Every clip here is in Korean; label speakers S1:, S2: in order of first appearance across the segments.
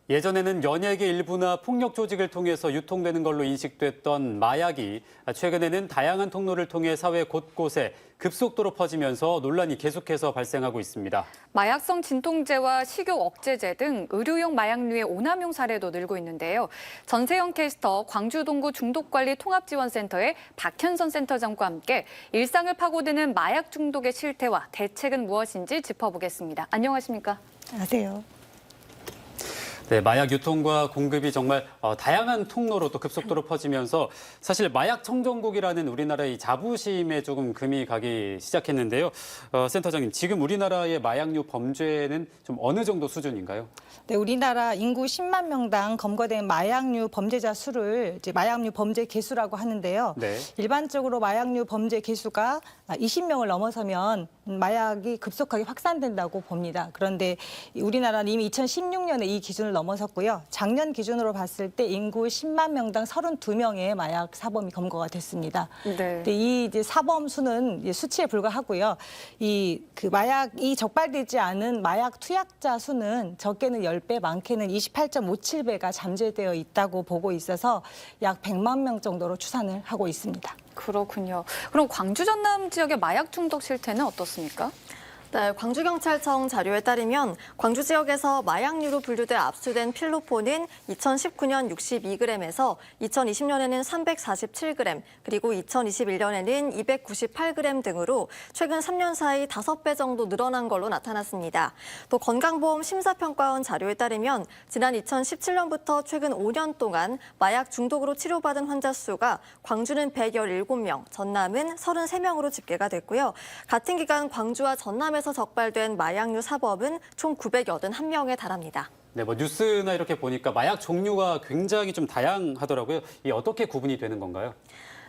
S1: 예전에는 연예계 일부나 폭력 조직을 통해서 유통되는 걸로 인식됐던 마약이 최근에는 다양한 통로를 통해 사회 곳곳에 급속도로 퍼지면서 논란이 계속해서 발생하고 있습니다.
S2: 마약성 진통제와 식욕 억제제 등 의료용 마약류의 오남용 사례도 늘고 있는데요. 전세영 캐스터 광주동구 중독관리 통합지원센터의 박현선 센터장과 함께 일상을 파고드는 마약 중독의 실태와 대책은 무엇인지 짚어보겠습니다. 안녕하십니까?
S3: 안녕하세요.
S1: 네, 마약 유통과 공급이 정말 다양한 통로로 또 급속도로 퍼지면서 사실 마약 청정국이라는 우리나라의 자부심에 조금 금이 가기 시작했는데요. 센터장님, 지금 우리나라의 마약류 범죄는 좀 어느 정도 수준인가요?
S3: 네, 우리나라 인구 10만 명당 검거된 마약류 범죄자 수를 이제 마약류 범죄 개수라고 하는데요.
S1: 네.
S3: 일반적으로 마약류 범죄 개수가 20명을 넘어서면 마약이 급속하게 확산된다고 봅니다. 그런데 우리나라는 이미 2016년에 이 기준을 넘어섰고요. 작년 기준으로 봤을 때 인구 10만 명당 32명의 마약 사범이 검거가 됐습니다.
S2: 네.
S3: 근데 이 이제 사범 수는 이제 수치에 불과하고요. 마약이 적발되지 않은 마약 투약자 수는 적게는 10배, 많게는 28.57배가 잠재되어 있다고 보고 있어서 약 100만 명 정도로 추산을 하고 있습니다.
S2: 그렇군요. 그럼 광주 전남 지역의 마약 중독 실태는 어떻습니까?
S4: 네, 광주경찰청 자료에 따르면 광주 지역에서 마약류로 분류돼 압수된 필로폰은 2019년 62g에서 2020년에는 347g, 그리고 2021년에는 298g 등으로 최근 3년 사이 5배 정도 늘어난 걸로 나타났습니다. 또 건강보험 심사평가원 자료에 따르면 지난 2017년부터 최근 5년 동안 마약 중독으로 치료받은 환자 수가 광주는 117명, 전남은 33명으로 집계가 됐고요. 같은 기간 광주와 전남에 서 적발된 마약류 사범은 총 981명에 달합니다.
S1: 네, 뉴스나 이렇게 보니까 마약 종류가 굉장히 좀 다양하더라고요. 이 어떻게 구분이 되는 건가요?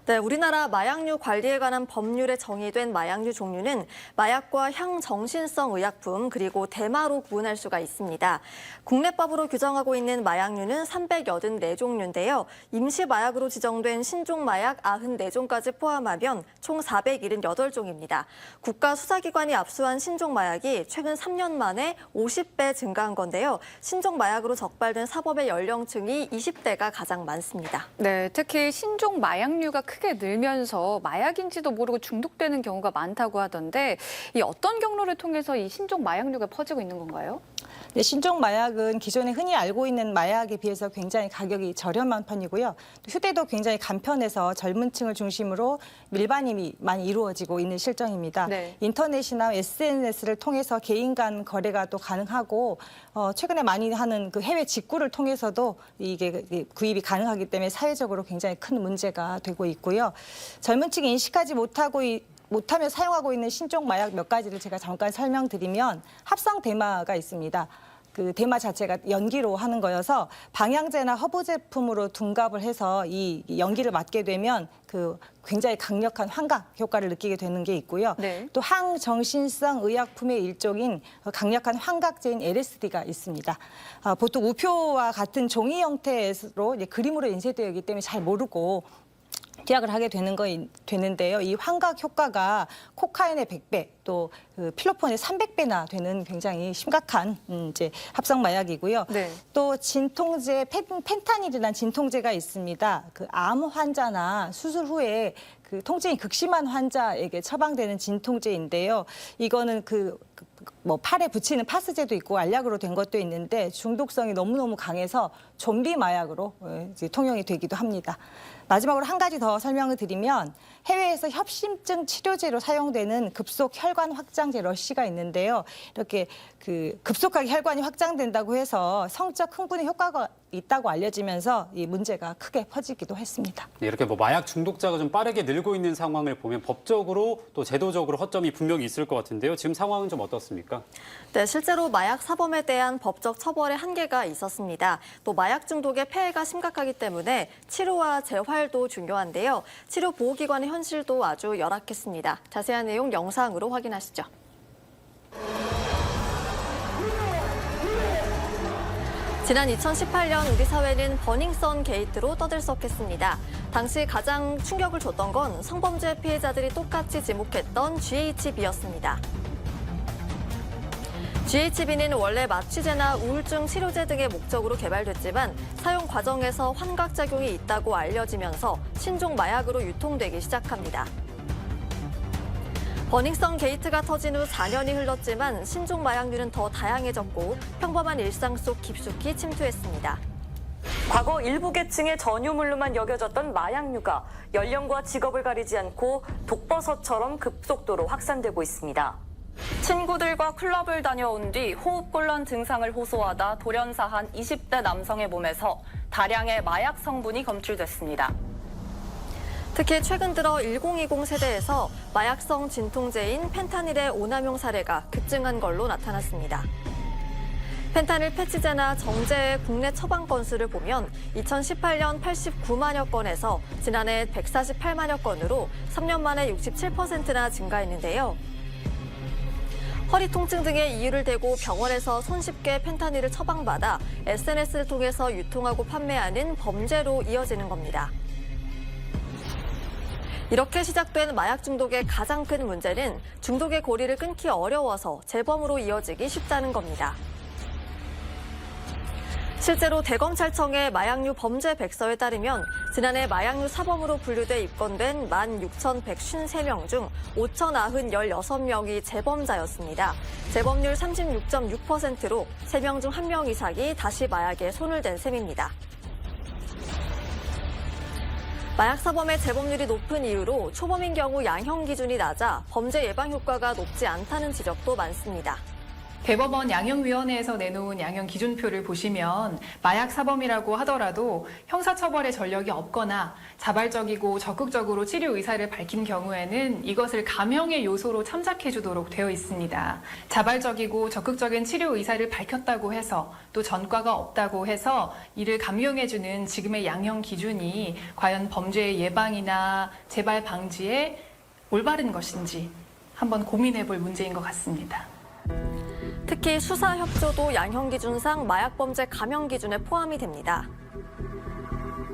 S4: 네, 우리나라 마약류 관리에 관한 법률에 정의된 마약류 종류는 마약과 향정신성 의약품 그리고 대마로 구분할 수가 있습니다. 국내법으로 규정하고 있는 마약류는 384종류인데요. 임시 마약으로 지정된 신종 마약 94종까지 포함하면 총 478종입니다. 국가수사기관이 압수한 신종 마약이 최근 3년 만에 50배 증가한 건데요. 신종 마약으로 적발된 사범의 연령층이 20대가 가장 많습니다.
S2: 네, 특히 신종 마약류가 크게 늘면서 마약인지도 모르고 중독되는 경우가 많다고 하던데 이 어떤 경로를 통해서 이 신종 마약류가 퍼지고 있는 건가요?
S3: 네, 신종 마약은 기존에 흔히 알고 있는 마약에 비해서 굉장히 가격이 저렴한 편이고요. 휴대도 굉장히 간편해서 젊은 층을 중심으로 밀반입이 많이 이루어지고 있는 실정입니다.
S2: 네.
S3: 인터넷이나 SNS를 통해서 개인 간 거래가 또 가능하고 최근에 많이 하는 그 해외 직구를 통해서도 이게 구입이 가능하기 때문에 사회적으로 굉장히 큰 문제가 되고 있고요. 젊은 층이 인식하지 못하며 사용하고 있는 신종 마약 몇 가지를 제가 잠깐 설명드리면 합성 대마가 있습니다. 그 대마 자체가 연기로 하는 거여서 방향제나 허브 제품으로 둔갑을 해서 이 연기를 맡게 되면 그 굉장히 강력한 환각 효과를 느끼게 되는 게 있고요.
S2: 네.
S3: 또 항정신성 의약품의 일종인 강력한 환각제인 LSD가 있습니다. 보통 우표와 같은 종이 형태로 이제 그림으로 인쇄되어 있기 때문에 잘 모르고 투약을 하게 되는데요. 이 환각 효과가 코카인의 100배, 또 그 필로폰의 300배나 되는 굉장히 심각한 이제 합성 마약이고요.
S2: 네.
S3: 또 진통제 펜타닐이라는 진통제가 있습니다. 그 암 환자나 수술 후에 그 통증이 극심한 환자에게 처방되는 진통제인데요. 이거는 팔에 붙이는 파스제도 있고 알약으로 된 것도 있는데 중독성이 너무너무 강해서 좀비 마약으로 이제 통용이 되기도 합니다. 마지막으로 한 가지 더 설명을 드리면 해외에서 협심증 치료제로 사용되는 급속 혈관 확장제 러쉬가 있는데요. 이렇게 급속하게 혈관이 확장된다고 해서 성적 흥분의 효과가 있다고 알려지면서 이 문제가 크게 퍼지기도 했습니다.
S1: 네, 이렇게 마약 중독자가 좀 빠르게 늘고 있는 상황을 보면 법적으로 또 제도적으로 허점이 분명히 있을 것 같은데요. 지금 상황은 좀 어떻습니까?
S4: 네, 실제로 마약 사범에 대한 법적 처벌의 한계가 있었습니다. 또 마약 중독의 폐해가 심각하기 때문에 치료와 재활도 중요한데요. 치료 보호기관의 현실도 아주 열악했습니다. 자세한 내용 영상으로 확인하시죠. 지난 2018년 우리 사회는 버닝썬 게이트로 떠들썩했습니다. 당시 가장 충격을 줬던 건 성범죄 피해자들이 똑같이 지목했던 GHB였습니다. GHB는 원래 마취제나 우울증 치료제 등의 목적으로 개발됐지만 사용 과정에서 환각작용이 있다고 알려지면서 신종 마약으로 유통되기 시작합니다. 버닝썬 게이트가 터진 후 4년이 흘렀지만 신종 마약류는 더 다양해졌고 평범한 일상 속 깊숙이 침투했습니다.
S5: 과거 일부 계층의 전유물로만 여겨졌던 마약류가 연령과 직업을 가리지 않고 독버섯처럼 급속도로 확산되고 있습니다. 친구들과 클럽을 다녀온 뒤 호흡곤란 증상을 호소하다 돌연사한 20대 남성의 몸에서 다량의 마약 성분이 검출됐습니다.
S4: 특히 최근 들어 1020 세대에서 마약성 진통제인 펜타닐의 오남용 사례가 급증한 걸로 나타났습니다. 펜타닐 패치제나 정제의 국내 처방 건수를 보면 2018년 89만여 건에서 지난해 148만여 건으로 3년 만에 67%나 증가했는데요. 허리 통증 등의 이유를 대고 병원에서 손쉽게 펜타닐을 처방받아 SNS를 통해서 유통하고 판매하는 범죄로 이어지는 겁니다. 이렇게 시작된 마약 중독의 가장 큰 문제는 중독의 고리를 끊기 어려워서 재범으로 이어지기 쉽다는 겁니다. 실제로 대검찰청의 마약류 범죄 백서에 따르면 지난해 마약류 사범으로 분류돼 입건된 16,153명 중 5,096명이 재범자였습니다. 재범률 36.6%로 3명 중 1명 이상이 다시 마약에 손을 댄 셈입니다. 마약 사범의 재범률이 높은 이유로 초범인 경우 양형 기준이 낮아 범죄 예방 효과가 높지 않다는 지적도 많습니다.
S6: 대법원 양형위원회에서 내놓은 양형 기준표를 보시면 마약 사범이라고 하더라도 형사처벌의 전력이 없거나 자발적이고 적극적으로 치료 의사를 밝힌 경우에는 이것을 감형의 요소로 참작해 주도록 되어 있습니다. 자발적이고 적극적인 치료 의사를 밝혔다고 해서 또 전과가 없다고 해서 이를 감형해 주는 지금의 양형 기준이 과연 범죄의 예방이나 재발 방지에 올바른 것인지 한번 고민해 볼 문제인 것 같습니다.
S4: 특히 수사협조도 양형기준상 마약범죄 감형기준에 포함이 됩니다.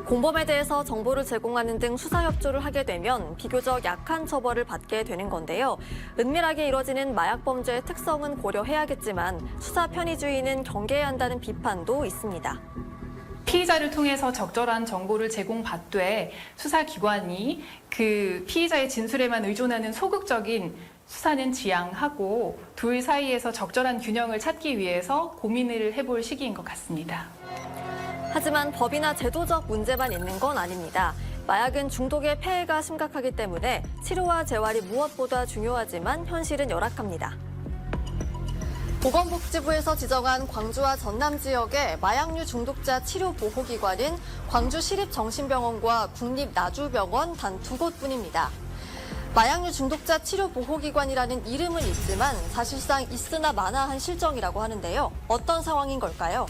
S4: 공범에 대해서 정보를 제공하는 등 수사협조를 하게 되면 비교적 약한 처벌을 받게 되는 건데요. 은밀하게 이뤄지는 마약범죄의 특성은 고려해야겠지만 수사 편의주의는 경계해야 한다는 비판도 있습니다.
S6: 피의자를 통해서 적절한 정보를 제공받되 수사기관이 그 피의자의 진술에만 의존하는 소극적인 수사는 지양하고 둘 사이에서 적절한 균형을 찾기 위해서 고민을 해볼 시기인 것 같습니다.
S4: 하지만 법이나 제도적 문제만 있는 건 아닙니다. 마약은 중독의 폐해가 심각하기 때문에 치료와 재활이 무엇보다 중요하지만 현실은 열악합니다. 보건복지부에서 지정한 광주와 전남 지역의 마약류 중독자 치료 보호기관은 광주시립정신병원과 국립나주병원 단 2곳뿐입니다. 마약류 중독자 치료 보호기관이라는 이름은 있지만 사실상 있으나 마나한 실정이라고 하는데요. 어떤 상황인 걸까요?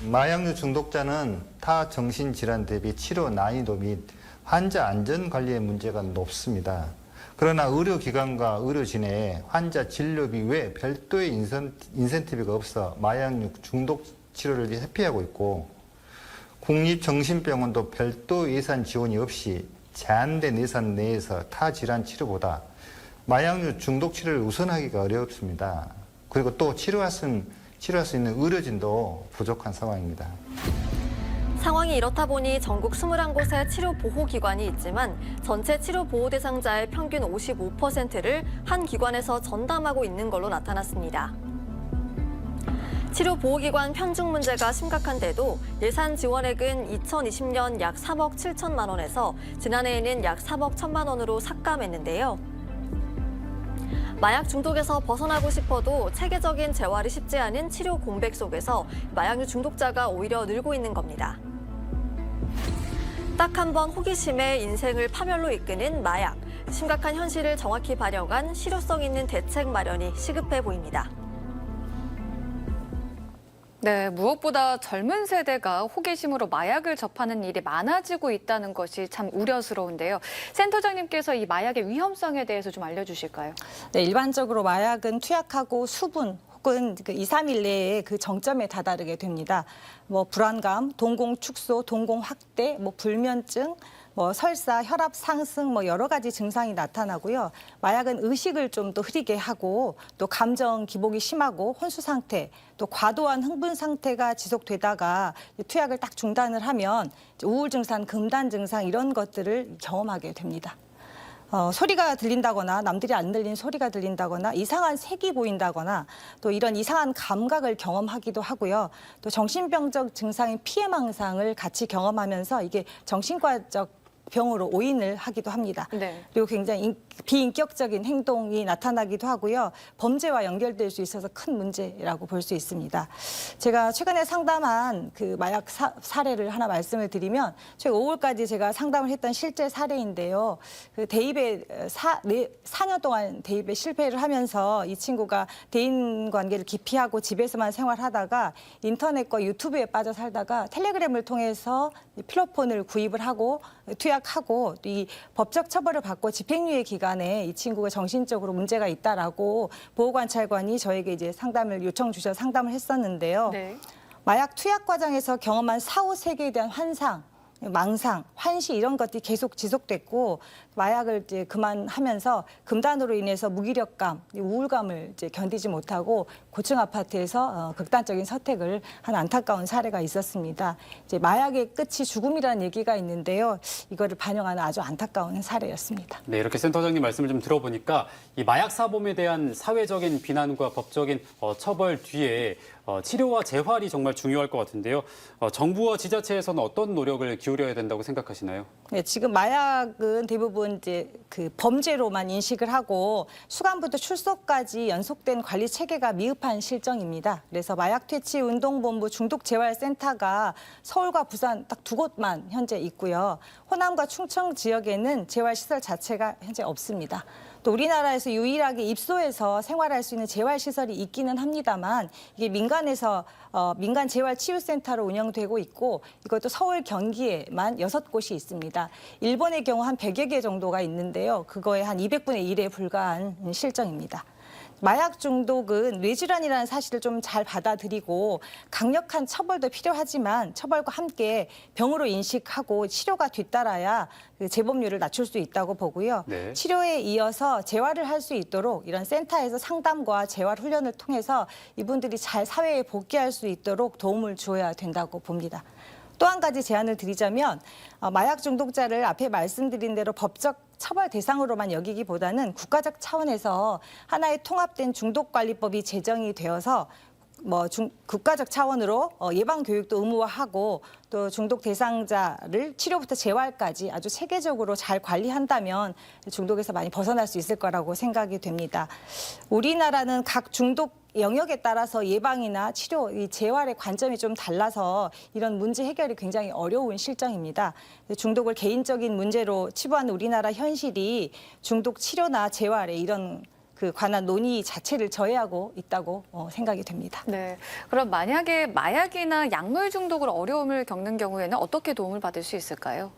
S7: 마약류 중독자는 타 정신질환 대비 치료 난이도 및 환자 안전 관리의 문제가 높습니다. 그러나 의료기관과 의료진에 환자 진료비 외 별도의 인센티브가 없어 마약류 중독 치료를 회피하고 있고 국립정신병원도 별도 예산 지원이 없이 제한된 예산 내에서 타 질환 치료보다 마약류 중독 치료를 우선하기가 어렵습니다. 그리고 또 치료할 수 있는 의료진도 부족한 상황입니다.
S4: 상황이 이렇다 보니 전국 21곳의 치료 보호기관이 있지만 전체 치료 보호 대상자의 평균 55%를 한 기관에서 전담하고 있는 걸로 나타났습니다. 치료 보호기관 편중 문제가 심각한데도 예산 지원액은 2020년 약 3억 7천만 원에서 지난해에는 약 3억 1천만 원으로 삭감했는데요. 마약 중독에서 벗어나고 싶어도 체계적인 재활이 쉽지 않은 치료 공백 속에서 마약류 중독자가 오히려 늘고 있는 겁니다. 딱 한 번 호기심에 인생을 파멸로 이끄는 마약. 심각한 현실을 정확히 반영한 실효성 있는 대책 마련이 시급해 보입니다.
S2: 네, 무엇보다 젊은 세대가 호기심으로 마약을 접하는 일이 많아지고 있다는 것이 참 우려스러운데요. 센터장님께서 이 마약의 위험성에 대해서 좀 알려주실까요?
S3: 네, 일반적으로 마약은 투약하고 수분 혹은 2, 3일 내에 그 정점에 다다르게 됩니다. 불안감, 동공 축소, 동공 확대, 불면증, 뭐 설사, 혈압 상승, 뭐 여러 가지 증상이 나타나고요. 마약은 의식을 좀 더 흐리게 하고 또 감정 기복이 심하고 혼수 상태, 또 과도한 흥분 상태가 지속되다가 투약을 딱 중단을 하면 우울 증상, 금단 증상 이런 것들을 경험하게 됩니다. 소리가 들린다거나 남들이 안 들린 소리가 들린다거나 이상한 색이 보인다거나 또 이런 이상한 감각을 경험하기도 하고요. 또 정신병적 증상인 피해망상을 같이 경험하면서 이게 정신과적 병으로 오인을 하기도 합니다.
S2: 네.
S3: 그리고 굉장히 비인격적인 행동이 나타나기도 하고요. 범죄와 연결될 수 있어서 큰 문제라고 볼 수 있습니다. 제가 최근에 상담한 그 마약 사례를 하나 말씀을 드리면 최근 5월까지 제가 상담을 했던 실제 사례인데요. 그 대입에 4년 동안 대입에 실패를 하면서 이 친구가 대인 관계를 기피하고 집에서만 생활하다가 인터넷과 유튜브에 빠져 살다가 텔레그램을 통해서 필로폰을 구입을 하고 투약하고 이 법적 처벌을 받고 집행유예 기간에 이 친구가 정신적으로 문제가 있다라고 보호관찰관이 저에게 이제 상담을 요청 주셔서 상담을 했었는데요.
S2: 네.
S3: 마약 투약 과정에서 경험한 사후 세계에 대한 환상, 망상, 환시 이런 것들이 계속 지속됐고 마약을 이제 그만하면서 금단으로 인해서 무기력감, 우울감을 이제 견디지 못하고 고층 아파트에서 극단적인 선택을 한 안타까운 사례가 있었습니다. 이제 마약의 끝이 죽음이라는 얘기가 있는데요. 이거를 반영하는 아주 안타까운 사례였습니다.
S1: 네, 이렇게 센터장님 말씀을 좀 들어보니까 이 마약 사범에 대한 사회적인 비난과 법적인 처벌 뒤에 치료와 재활이 정말 중요할 것 같은데요. 정부와 지자체에서는 어떤 노력을 기울여야 된다고 생각하시나요?
S3: 네, 지금 마약은 대부분 이제 그 범죄로만 인식을 하고 수감부터 출소까지 연속된 관리 체계가 미흡한 실정입니다. 그래서 마약 퇴치 운동본부 중독재활센터가 서울과 부산 딱 2곳만 현재 있고요. 호남과 충청 지역에는 재활시설 자체가 현재 없습니다. 또 우리나라에서 유일하게 입소해서 생활할 수 있는 재활시설이 있기는 합니다만 이게 민간에서 민간 재활치유센터로 운영되고 있고 이것도 서울, 경기에만 6곳이 있습니다. 일본의 경우 한 100여 개 정도가 있는데요. 그거의 한 200분의 1에 불과한 실정입니다. 마약 중독은 뇌질환이라는 사실을 좀 잘 받아들이고 강력한 처벌도 필요하지만 처벌과 함께 병으로 인식하고 치료가 뒤따라야 그 재범률을 낮출 수 있다고 보고요.
S1: 네.
S3: 치료에 이어서 재활을 할 수 있도록 이런 센터에서 상담과 재활 훈련을 통해서 이분들이 잘 사회에 복귀할 수 있도록 도움을 주어야 된다고 봅니다. 또 한 가지 제안을 드리자면 마약 중독자를 앞에 말씀드린 대로 법적 처벌 대상으로만 여기기보다는 국가적 차원에서 하나의 통합된 중독관리법이 제정이 되어서 국가적 차원으로 예방 교육도 의무화하고 또 중독 대상자를 치료부터 재활까지 아주 체계적으로 잘 관리한다면 중독에서 많이 벗어날 수 있을 거라고 생각이 됩니다. 우리나라는 각 중독 영역에 따라서 예방이나 치료, 이 재활의 관점이 좀 달라서 이런 문제 해결이 굉장히 어려운 실정입니다. 중독을 개인적인 문제로 치부하는 우리나라 현실이 중독 치료나 재활에 이런 그 관한 논의 자체를 저해하고 있다고 생각이 됩니다.
S2: 네. 그럼 만약에 마약이나 약물 중독으로 어려움을 겪는 경우에는 어떻게 도움을 받을 수 있을까요?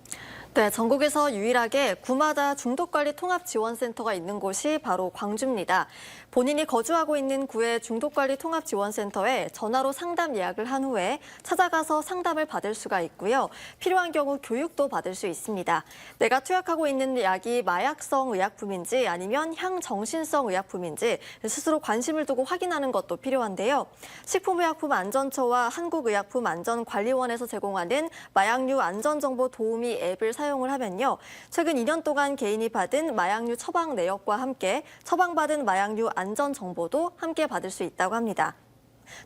S4: 네, 전국에서 유일하게 구마다 중독관리 통합지원센터가 있는 곳이 바로 광주입니다. 본인이 거주하고 있는 구의 중독관리 통합지원센터에 전화로 상담 예약을 한 후에 찾아가서 상담을 받을 수가 있고요. 필요한 경우 교육도 받을 수 있습니다. 내가 투약하고 있는 약이 마약성 의약품인지 아니면 향정신성 의약품인지 스스로 관심을 두고 확인하는 것도 필요한데요. 식품의약품안전처와 한국의약품안전관리원에서 제공하는 마약류 안전정보 도우미 앱을 사용을 하면요. 최근 2년 동안 개인이 받은 마약류 처방 내역과 함께 처방받은 마약류 안전 정보도 함께 받을 수 있다고 합니다.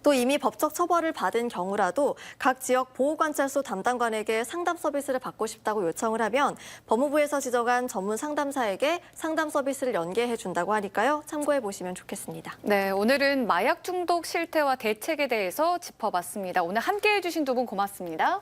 S4: 또 이미 법적 처벌을 받은 경우라도 각 지역 보호관찰소 담당관에게 상담 서비스를 받고 싶다고 요청을 하면 법무부에서 지정한 전문 상담사에게 상담 서비스를 연계해 준다고 하니까요. 참고해 보시면 좋겠습니다.
S2: 네, 오늘은 마약 중독 실태와 대책에 대해서 짚어봤습니다. 오늘 함께해 주신 두 분 고맙습니다.